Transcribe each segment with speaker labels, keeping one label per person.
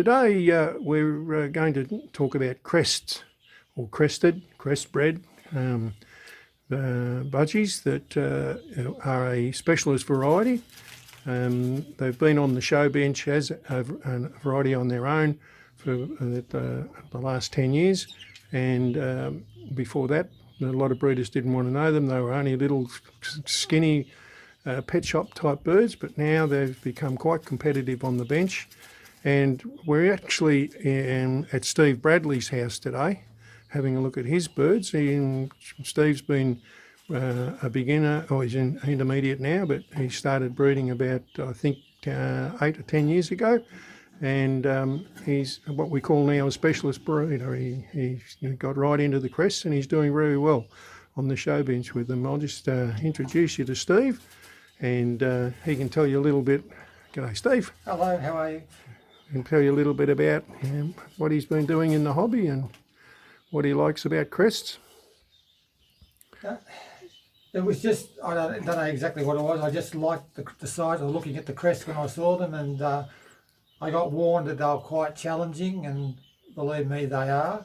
Speaker 1: Today we're going to talk about crests, or crest bred budgies that are a specialist variety. They've been on the show bench as a variety on their own for the last 10 years, and before that a lot of breeders didn't want to know them. They were only little skinny pet shop type birds, but now they've become quite competitive on the bench. And we're actually at Steve Bradley's house today having a look at his birds. Steve's been a beginner, or he's in intermediate now, but he started breeding about, I think, 8 or 10 years ago. And he's what we call now a specialist breeder. He got right into the crests and he's doing very well on the show bench with them. I'll just introduce you to Steve, and he can tell you a little bit. G'day, Steve.
Speaker 2: Hello, how are you?
Speaker 1: And tell you a little bit about what he's been doing in the hobby and what he likes about crests.
Speaker 2: It was just, I don't know exactly what it was. I just liked the size of looking at the crests when I saw them, and I got warned that they were quite challenging, and believe me, they are.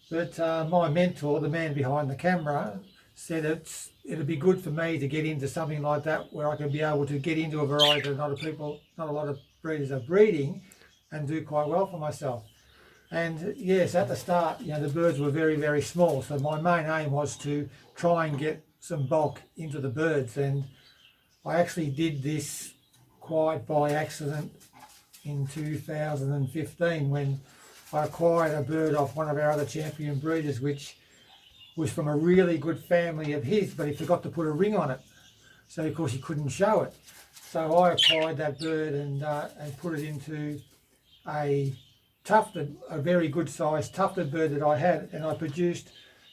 Speaker 2: But my mentor, the man behind the camera, said it'd be good for me to get into something like that where I could be able to get into a variety that not a lot of breeders are breeding, and do quite well for myself. And yes, at the start, the birds were very, very small. So my main aim was to try and get some bulk into the birds. And I actually did this quite by accident in 2015 when I acquired a bird off one of our other champion breeders, which was from a really good family of his, but he forgot to put a ring on it. So of course he couldn't show it. So I acquired that bird and put it into a very good sized tufted bird that I had, and I produced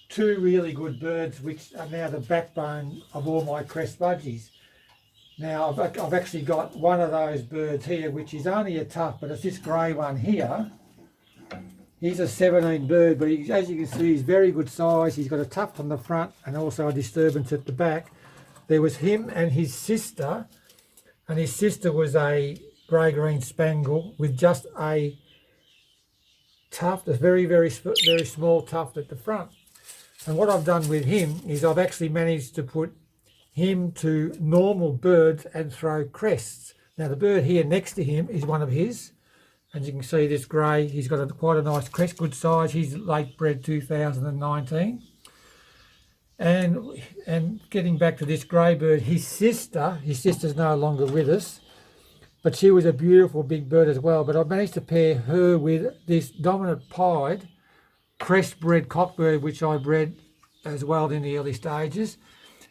Speaker 2: 2 really good birds, which are now the backbone of all my crest budgies. Now I've actually got one of those birds here, which is only a tuft, but it's this grey one here. He's a 17 bird, but as you can see, he's very good size. He's got a tuft on the front and also a disturbance at the back. There was him and his sister was a grey-green spangle with just a tuft, a very, very, very small tuft at the front. And what I've done with him is I've actually managed to put him to normal birds and throw crests. Now the bird here next to him is one of his. As you can see, this grey, he's got quite a nice crest, good size. He's late bred 2019. And getting back to this grey bird, his sister's no longer with us, but she was a beautiful big bird as well. But I managed to pair her with this dominant pied crest-bred cockbird, which I bred as well in the early stages.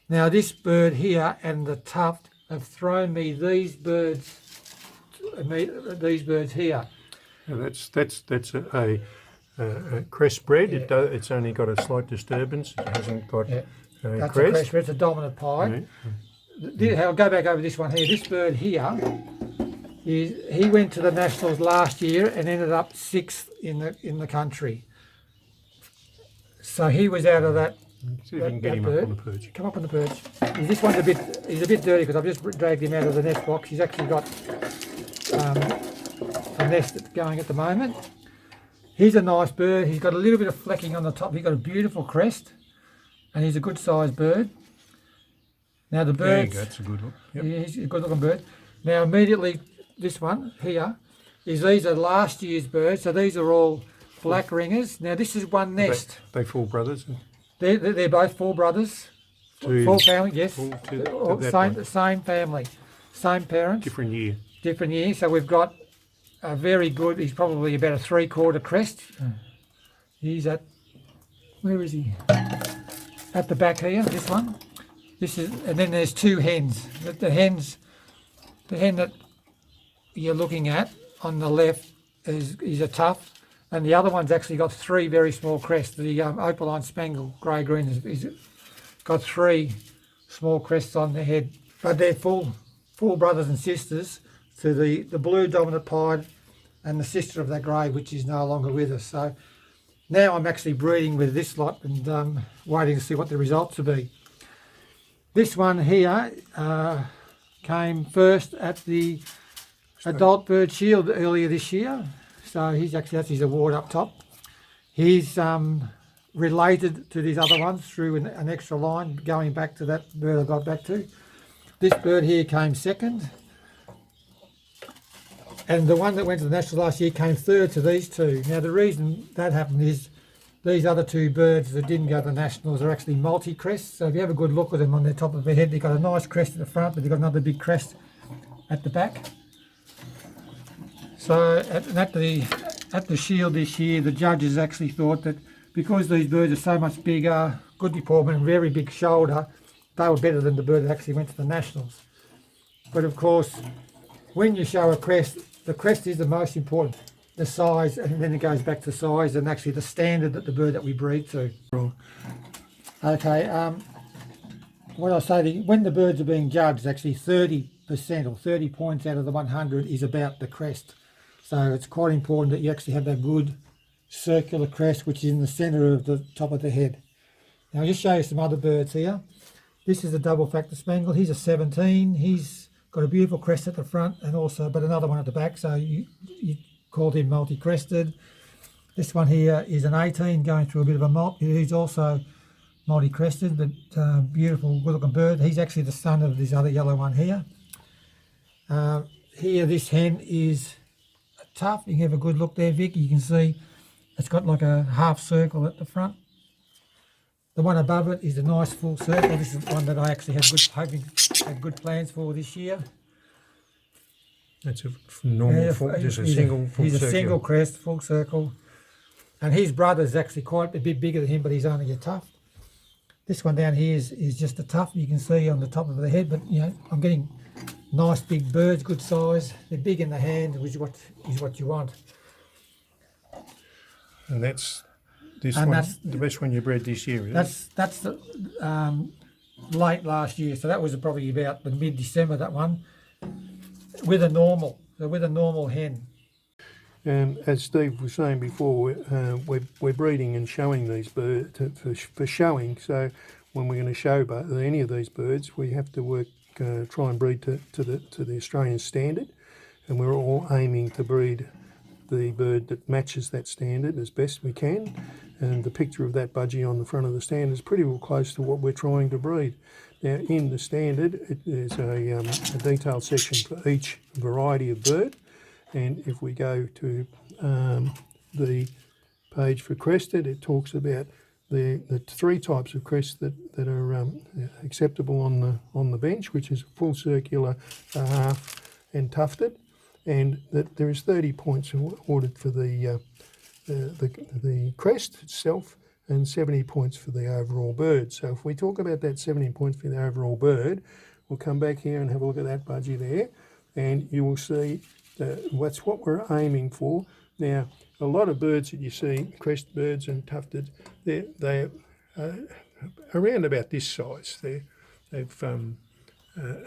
Speaker 2: Now this bird here and the tuft have thrown me these birds here.
Speaker 1: Now that's a crest bred. Yeah. It's only got a slight disturbance. It hasn't got
Speaker 2: that's
Speaker 1: crest.
Speaker 2: A crest bred. It's a dominant pied. Yeah. I'll go back over this one here. This bird here, he went to the Nationals last year and ended up 6th in the country. So he was out of that.
Speaker 1: See if you can get him up on the perch.
Speaker 2: Come up on the perch. This one's he's a bit dirty because I've just dragged him out of the nest box. He's actually got a nest going at the moment. He's a nice bird. He's got a little bit of flecking on the top. He's got a beautiful crest, and he's a good sized bird. Now the birds,
Speaker 1: there you go. That's a good look. Yep.
Speaker 2: He's a good looking bird. Now immediately this one here these are last year's birds. So these are all black ringers. Now this is one nest.
Speaker 1: They full brothers.
Speaker 2: They're both full brothers. Full family, yes. Same family, same parents.
Speaker 1: Different year.
Speaker 2: Different year. So we've got a very good. He's probably about a 3/4 crest. He's at, where is he? At the back here. This one. This is, and then there's 2 hens. The hen that you're looking at on the left is a tuft. And the other one's actually got 3 very small crests. The opaline spangle grey-green has got 3 small crests on their head. But they're full brothers and sisters to the blue dominant pied and the sister of that grey, which is no longer with us. So now I'm actually breeding with this lot and waiting to see what the results will be. This one here came first at the Adult Bird Shield earlier this year. So he's actually, that's his award up top. He's related to these other ones through an extra line going back to that bird I got back to. This bird here came second. And the one that went to the Nationals last year came third to these two. Now the reason that happened is these other two birds that didn't go to the Nationals are actually multi-crests. So if you have a good look at them on the top of their head, they've got a nice crest at the front, but they've got another big crest at the back. So at the Shield this year, the judges actually thought that because these birds are so much bigger, good deportment, and very big shoulder, they were better than the bird that actually went to the Nationals. But of course, when you show a crest, the crest is the most important, the size, and then it goes back to size and actually the standard that the bird that we breed to. Okay, what I say, when the birds are being judged, actually 30% or 30 points out of the 100 is about the crest. So it's quite important that you actually have that good circular crest, which is in the centre of the top of the head. Now I'll just show you some other birds here. This is a double factor spangle. He's a 17. He's got a beautiful crest at the front and also, but another one at the back. So you called him multi-crested. This one here is an 18 going through a bit of a molt. He's also multi-crested, but beautiful, good-looking bird. He's actually the son of this other yellow one here. Here, this hen is tough. You can have a good look there, Vic. You can see it's got like a half circle at the front. The one above it is a nice full circle. This is one that I actually had good plans for this year.
Speaker 1: That's a normal, just a single full circle.
Speaker 2: He's a single crest, full circle. And his brother's actually quite a bit bigger than him, but he's only a tuft. This one down here is just a tuft. You can see on the top of the head, but you know, I'm getting nice big birds, good size. They're big in the hand, which is what you want.
Speaker 1: And that's the best one you bred this year, is it?
Speaker 2: That's the late last year, so that was probably about the mid-December, that one, with a normal hen.
Speaker 1: As Steve was saying before, we're breeding and showing these birds for showing. So when we're going to show any of these birds, we have to try and breed to the Australian standard, and we're all aiming to breed the bird that matches that standard as best we can. And the picture of that budgie on the front of the stand is pretty well close to what we're trying to breed. Now, in the standard, there's a detailed section for each variety of bird. And if we go to the page for crested, it talks about the three types of crests that are acceptable on the bench, which is full circular, half, and tufted, and that there is 30 points awarded for the crest itself and 70 points for the overall bird. So if we talk about that 70 points for the overall bird, we'll come back here and have a look at that budgie there, and you will see that's what we're aiming for. Now, a lot of birds that you see, crest birds and tufted, they're around about this size. They've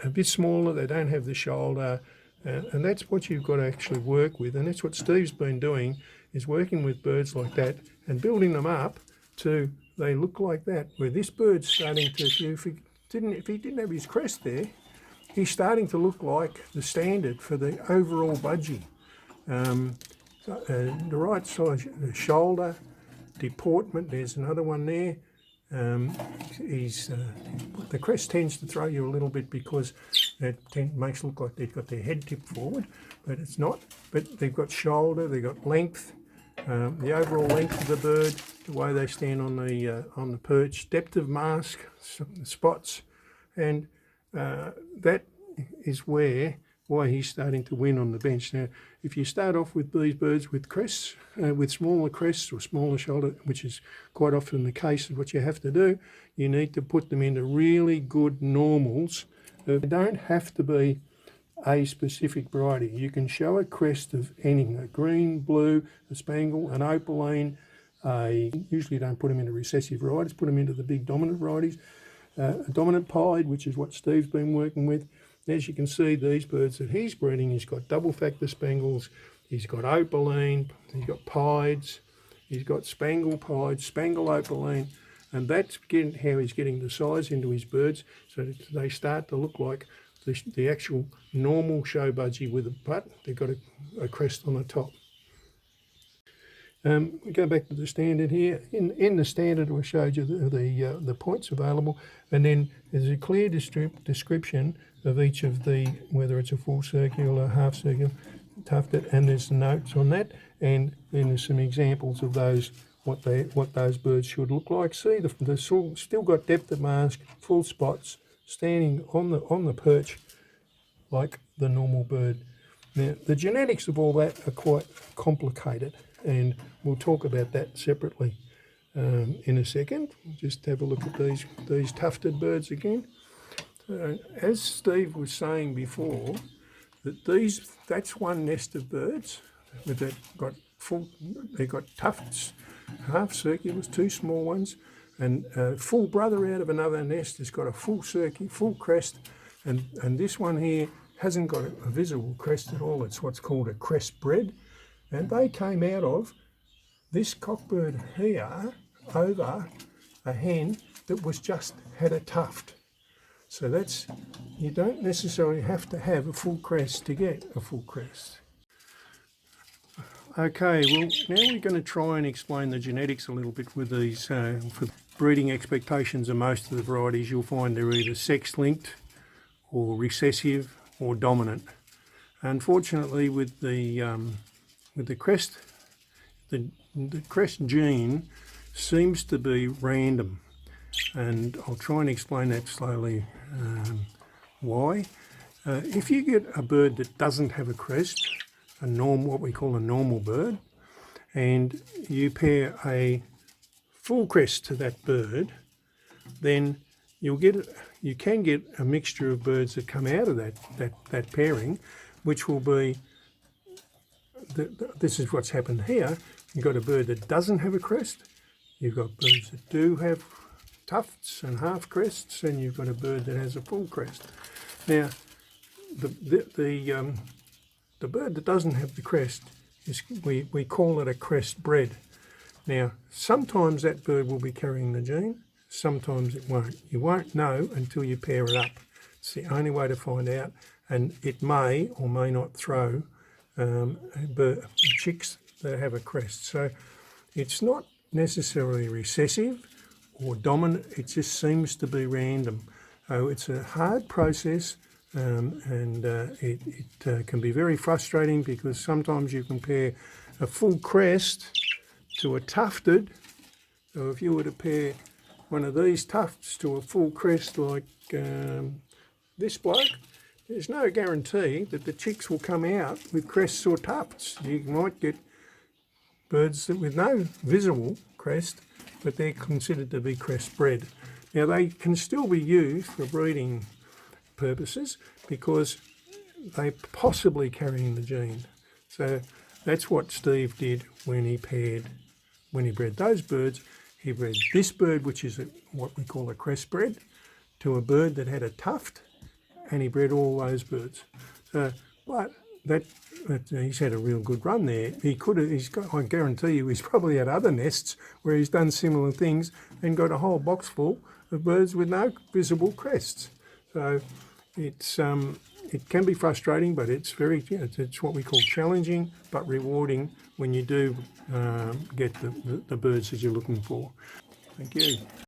Speaker 1: a bit smaller, they don't have the shoulder, and that's what you've got to actually work with. And that's what Steve's been doing, is working with birds like that and building them up to they look like that. Where this bird's starting to, if he didn't have his crest there, he's starting to look like the standard for the overall budgie. The right size, the shoulder, deportment, there's another one there. The crest tends to throw you a little bit because it makes it look like they've got their head tipped forward, but it's not. But they've got shoulder, they've got length, the overall length of the bird, the way they stand on the perch, depth of mask, spots, and that is why he's starting to win on the bench. Now, if you start off with these birds with crests, with smaller crests or smaller shoulder, which is quite often the case of what you have to do, you need to put them into really good normals. They don't have to be a specific variety. You can show a crest of anything, a green, blue, a spangle, an opaline. Usually don't put them into recessive varieties, put them into the big dominant varieties. A dominant pied, which is what Steve's been working with. As you can see, these birds that he's breeding, he's got double factor spangles, he's got opaline, he's got pieds, he's got spangle pied, spangle opaline, and that's how he's getting the size into his birds, so that they start to look like the actual normal show budgie with a butt. They've got a crest on the top. We go back to the standard here. In the standard, we showed you the points available, and then there's a clear description of each of the, whether it's a full circular, half circular, tufted, and there's the notes on that, and then there's some examples of those, what those birds should look like. See, they've still got depth of mask, full spots, standing on the perch like the normal bird. Now, the genetics of all that are quite complicated, and we'll talk about that separately in a second. Just have a look at these tufted birds again. As Steve was saying before, that's one nest of birds that they got tufts, half circulars, two small ones, and a full brother out of another nest has got a full crest, and this one here hasn't got a visible crest at all. It's what's called a crest bred, and they came out of this cockbird here over a hen that was just had a tuft. So you don't necessarily have to have a full crest to get a full crest. Okay, well, now we're going to try and explain the genetics a little bit with these. For breeding expectations of most of the varieties, you'll find they're either sex-linked or recessive or dominant. Unfortunately, with the crest, the crest gene seems to be random, and I'll try and explain that slowly. Why? If you get a bird that doesn't have a crest, what we call a normal bird, and you pair a full crest to that bird, then you can get a mixture of birds that come out of that pairing, which will be, this is what's happened here. You've got a bird that doesn't have a crest, you've got birds that do have tufts and half crests, and you've got a bird that has a full crest. Now, the bird that doesn't have the crest, we call it a crest bred. Now, sometimes that bird will be carrying the gene, sometimes it won't. You won't know until you pair it up. It's the only way to find out, and it may or may not throw chicks that have a crest. So it's not necessarily recessive or dominant, it just seems to be random. It's a hard process, and it can be very frustrating, because sometimes you compare a full crest to a tufted. So if you were to pair one of these tufts to a full crest like this bloke, there's no guarantee that the chicks will come out with crests or tufts. You might get birds with no visible crest, but they're considered to be crest bred. Now, they can still be used for breeding purposes because they're possibly carrying the gene. So that's what Steve did when he bred those birds. He bred this bird, which is what we call a crest bred, to a bird that had a tuft, and he bred all those birds. So, but he's had a real good run there. I guarantee you, he's probably had other nests where he's done similar things and got a whole box full of birds with no visible crests. So it can be frustrating, but it's it's what we call challenging but rewarding when you do get the birds that you're looking for. Thank you.